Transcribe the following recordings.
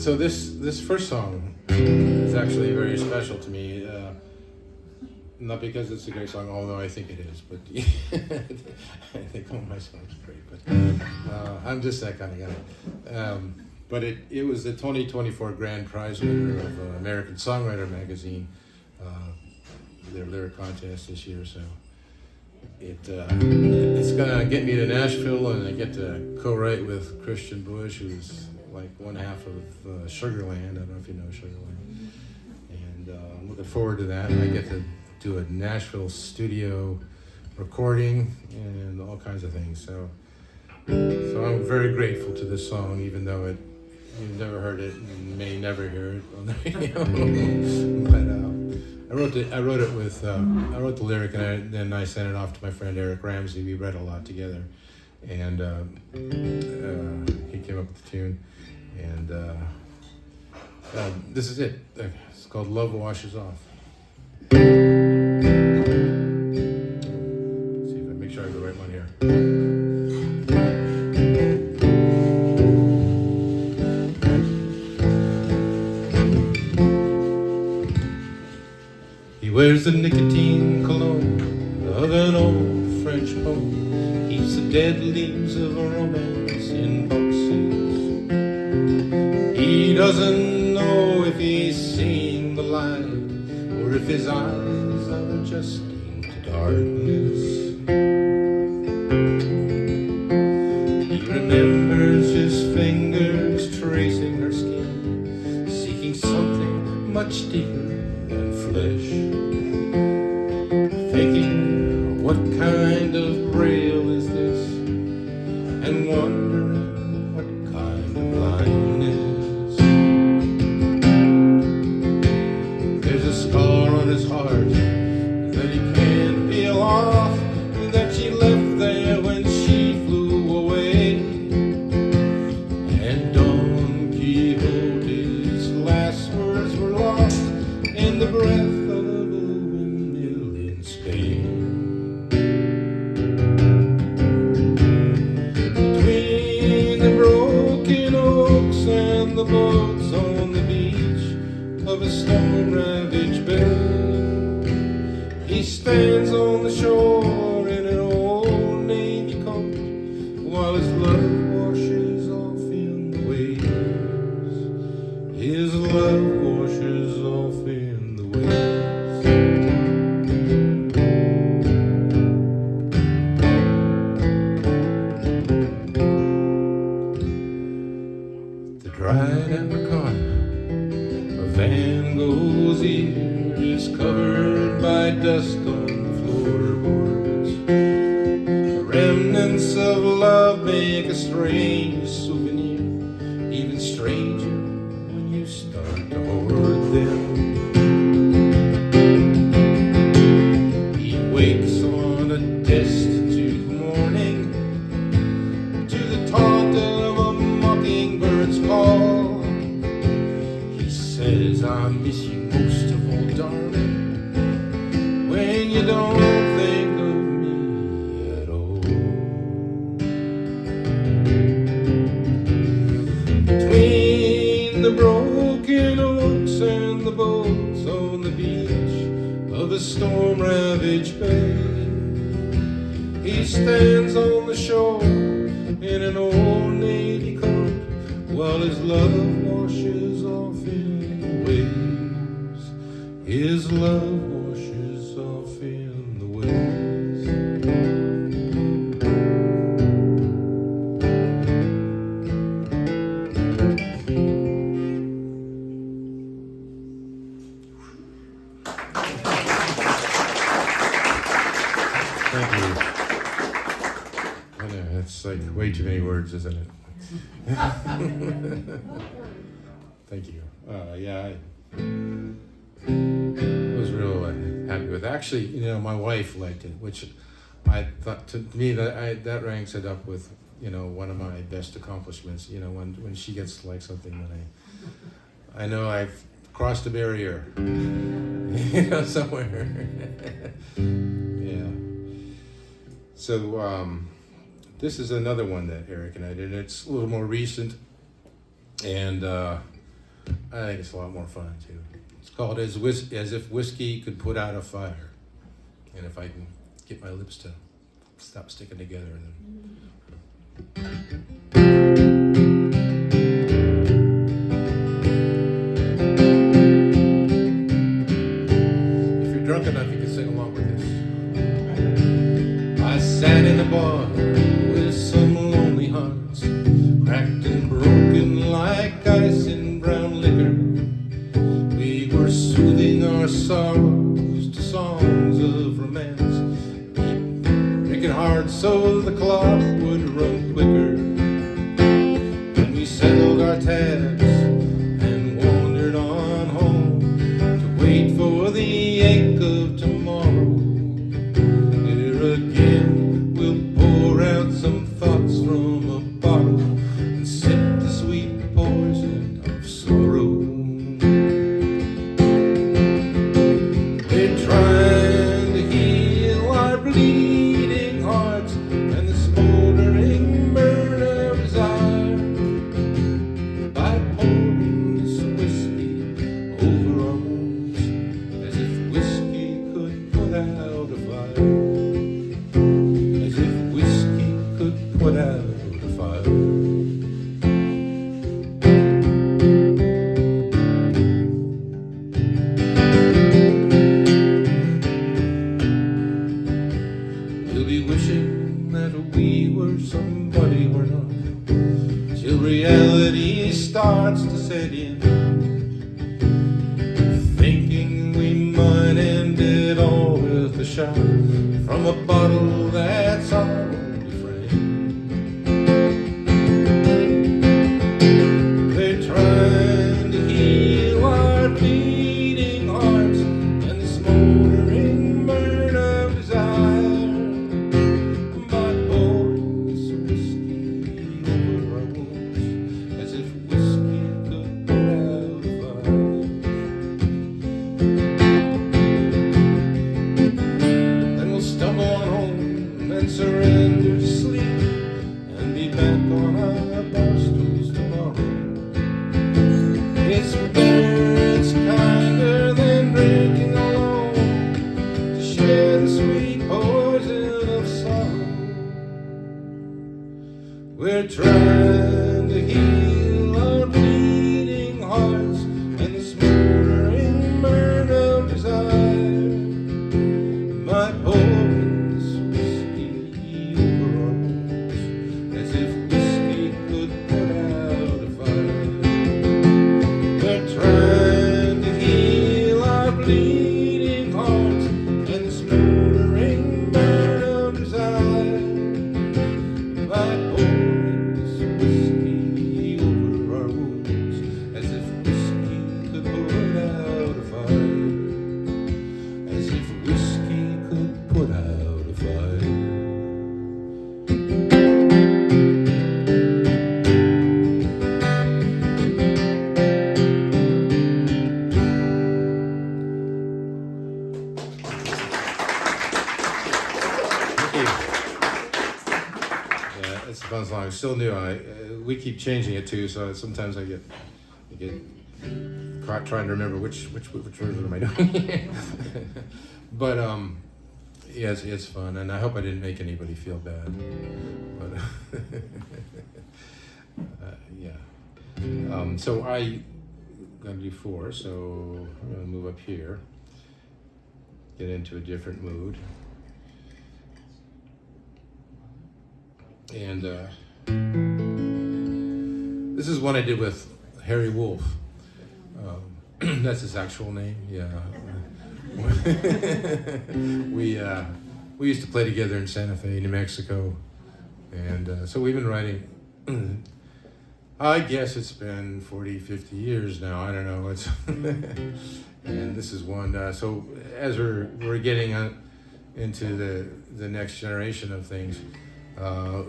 So this first song is actually very special to me. Not because it's a great song, although I think it is, but I think all my songs are great. But I'm just that kind of guy. But it was the 2024 Grand Prize winner of American Songwriter Magazine, their lyric contest this year. So it's gonna get me to Nashville, and I get to co-write with Christian Bush, who's like one half of Sugarland. I don't know if you know Sugarland. And I'm looking forward to that. I get to do a Nashville studio recording and all kinds of things. So I'm very grateful to this song, even though you've never heard it and may never hear it on the radio. But I wrote the lyric, and then I sent it off to my friend Eric Ramsey. We read a lot together, and he came up with the tune. And this is it. It's called Love Washes Off. Let's see if I make sure I have the right one here. He wears the nicotine cologne of an old French poem, keeps the dead leaves of a romance in boxes. He doesn't know if he's seeing the light or if his eyes are adjusting to darkness. He remembers his fingers tracing her skin, seeking something much deeper than flesh, thinking, what kind of braille is this, and wondering what kind of blindness. There's a scar on his heart that he can't peel off, that she left there when she flew away. And Don Quixote's last words were lost in the breath of a windmill in Spain. Between the broken oaks and the boats on the beach of a storm-ravaged bay, he stands on the shore in an old navy coat, while his love washes off in the waves. His love washes off in the waves. The dried apricot of Van Gogh's ear is covered by dust on the floorboards. The remnants of love make a strange souvenir, even stranger when you start to hoard them. He wakes on a destitute morning to the taunt of a mockingbird's call. He says, I miss you most of all, darling, when you don't think of me at all. Between the broken oaks and the boats on the beach of a storm-ravaged bay, he stands on the shore in an old navy coat, while his love washes off in the waves. His love washes off in the waves. Thank you. I know, that's like way too many words, isn't it? Thank you. Yeah, I was real happy with it. Actually, my wife liked it, which I thought, to me, that ranks it up with, one of my best accomplishments. When she gets to like something that I know I've crossed a barrier, somewhere. Yeah. So this is another one that Eric and I did. It's a little more recent, and I think it's a lot more fun too. It's called As If Whiskey Could Put Out a Fire. And if I can get my lips to stop sticking together. If you're drunk enough, you can sing along with this. I sat in a bar with some lonely hearts, cracked and broken like ice in brown liquor. We were soothing our sorrows to songs of romance, drinking hard so the clock would run quicker. Then we settled our tabs and wandered on home to wait for the ache of tomorrow. Here again we'll pour out some thoughts from a bottle and sip the sweet poison of sorrow. We're trying to heal our bleeding hearts and the smoldering burn of desire by pouring this whiskey over our wounds, as if whiskey could put out a fire. As if whiskey could put out a fire. We'll be wishing that we were somebody we're not, till reality starts to set in, thinking we might end it all with a shot from a bottle that's our only friend. They're trying to heal our bleeding hearts and the smoldering burn of desire by pouring this whiskey over our wounds, as if whiskey could put out a fire. Then we'll stumble on home and surrender to sleep and be back on our bar stools tomorrow. It's better, it's kinder than drinking alone, to share the sweet poison of sorrow. We're trying to heal our bleeding hearts and the smoldering burn of desire by pouring this whiskey over our wounds, as if whiskey could put out a fire. We're trying to heal our bleeding hearts and the smoldering burn of desire by pouring this whiskey over our wounds, as if whiskey could put out a fire. As if whiskey could put out a fire. Thank you. Yeah, it's a fun song. It's still new. We keep changing it too, so sometimes I get caught trying to remember which version am I doing. But yeah, it's fun, and I hope I didn't make anybody feel bad. But yeah. So I'm gonna do 4. So I'm gonna move up here, get into a different mood, and this is one I did with Harri Wolf. That's his actual name. Yeah. We used to play together in Santa Fe, New Mexico, and so we've been writing. I guess it's been 40, 50 years now. I don't know. It's and this is one. So as we're getting into the next generation of things,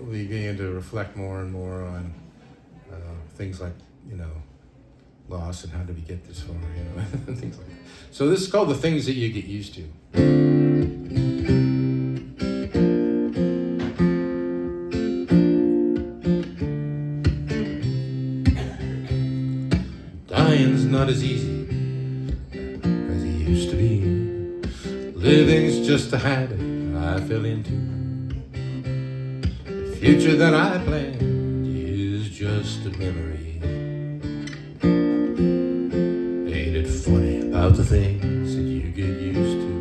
we begin to reflect more and more on things like, loss and how did we get this far, things like that. So this is called The Things That You Get Used To. man's not as easy as he used to be. Living's just a habit I fell into. The future that I planned is just a memory. Ain't it funny about the things that you get used to?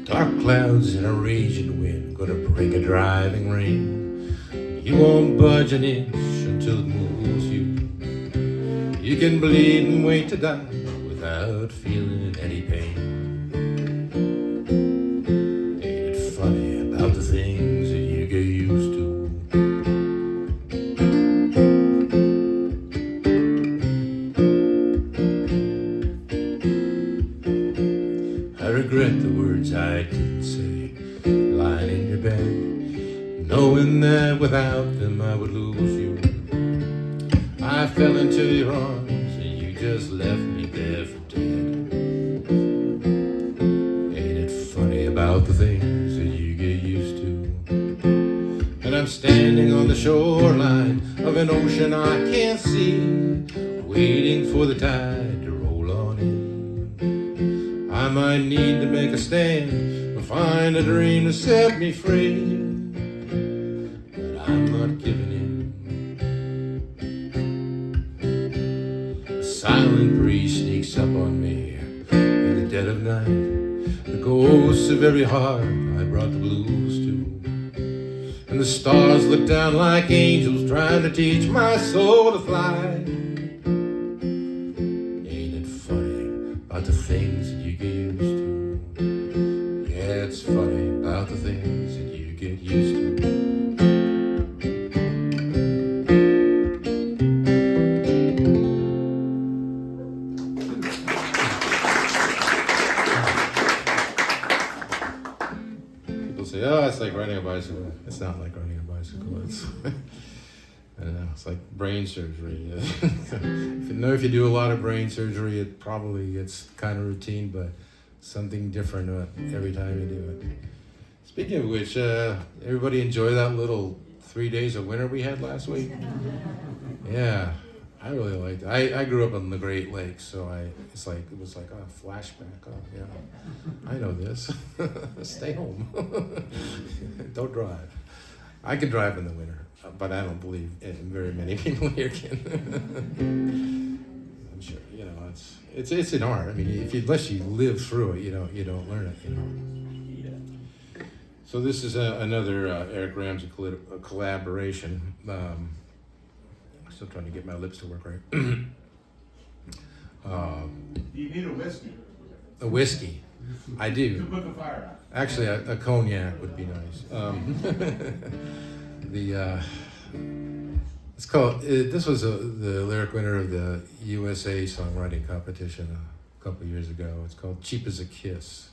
Dark clouds and a raging wind gonna bring a driving rain. You won't budge an inch until it moves you. You can bleed and wait to die without feeling any pain. Ain't it funny about the things that you get used to? I regret the words I didn't say, lying in your bed, knowing that without them I would lose you. I fell into your arms and you just left me there for dead. Ain't it funny about the things that you get used to? And I'm standing on the shoreline of an ocean I can't see, waiting for the tide to roll on in. I might need to make a stand or find a dream to set me free. I'm not giving in. A silent breeze sneaks up on me in the dead of night. The ghosts of every heart I brought the blues to. And the stars look down like angels trying to teach my soul to fly. Ain't it funny about the things that you get used to? Yeah, it's funny about the things that you get used to. Say, oh, it's like riding a bicycle. It's not like riding a bicycle. It's, I don't know, it's like brain surgery. If you do a lot of brain surgery, it's kind of routine, but something different every time you do it. Speaking of which, everybody enjoy that little 3 days of winter we had last week? Yeah, I really liked it. I grew up on the Great Lakes, so it was like a flashback. Oh, yeah, I know this. Stay home. Don't drive. I can drive in the winter, but I don't believe very many people here can. I'm sure it's an art. I mean, unless you live through it, you don't learn it. Yeah. So this is another Eric Ramsey collaboration. Still trying to get my lips to work right. You need a whiskey. A whiskey. I do. To put the fire out. Actually, a cognac would be nice. It's called. This was the lyric winner of the USA songwriting competition a couple years ago. It's called "Cheap as a Kiss."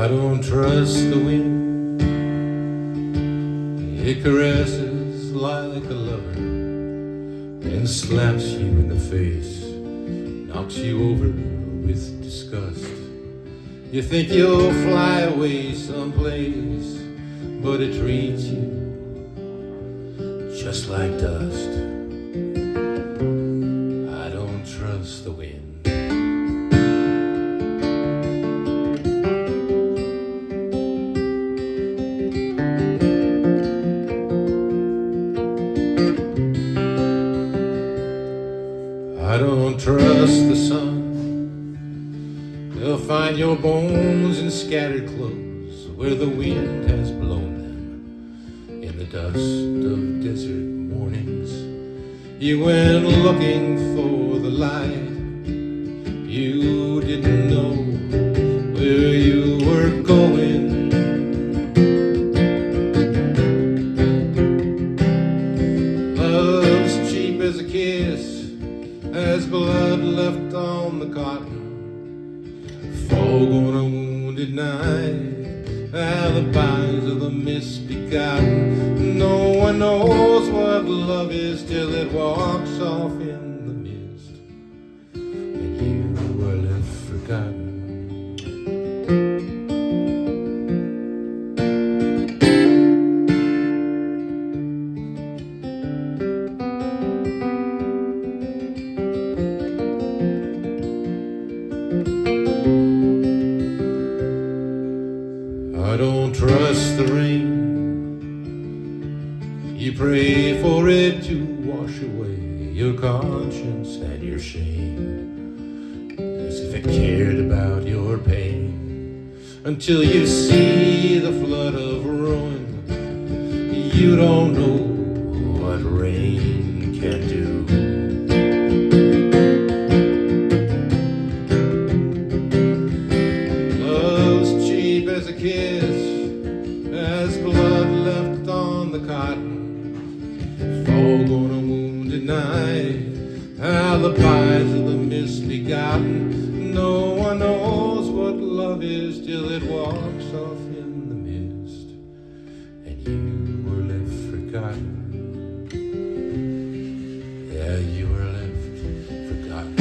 I don't trust the wind. It caresses like a lover and slaps you in the face, knocks you over with disgust. You think you'll fly away someplace, but it treats you just like dust. I don't trust the wind. I don't trust the sun. They'll find your bones in scattered clothes where the wind has blown them. In the dust of desert mornings, you went looking for the light. You didn't know where you were going. Love's cheap as a kiss, as blood left on the cotton. Fog on a wounded wounded night, alibis of the misbegotten. No one knows what love is till it walks off in the mist, and you are left forgotten. I don't trust the rain. You pray for it to wash away your conscience and your shame, as if it cared about your pain. Until you see the flood of ruin, you don't know what rain can do. Love's cheap as a kiss, as blood left on the cotton. Fall on a wounded night, alibis of the misbegotten. No one knows what love is till it walks off in the mist, and you were left forgotten. Yeah, you were left forgotten.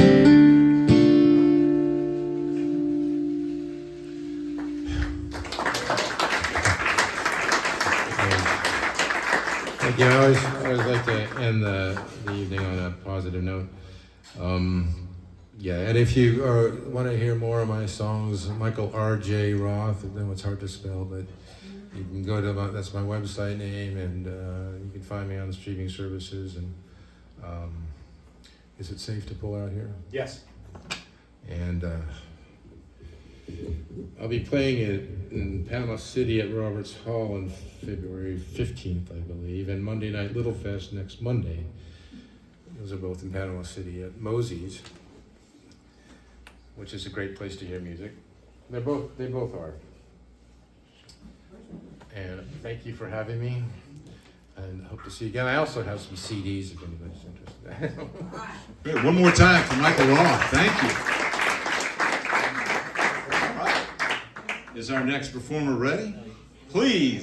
Thank you. I always like to end the evening on a positive note. Yeah, and if you want to hear more of my songs, Michael R.J. Roth, I know it's hard to spell, but you can go to that's my website name, and you can find me on the streaming services. And is it safe to pull out here? Yes. And I'll be playing it in Panama City at Roberts Hall on February 15th, I believe, and Monday Night Little Fest next Monday. Those are both in Panama City at Mosey's, which is a great place to hear music. They both are. And thank you for having me, and hope to see you again. I also have some CDs if anybody's interested. Good. One more time for Michael Roth. Thank you. All right. Is our next performer ready? Please.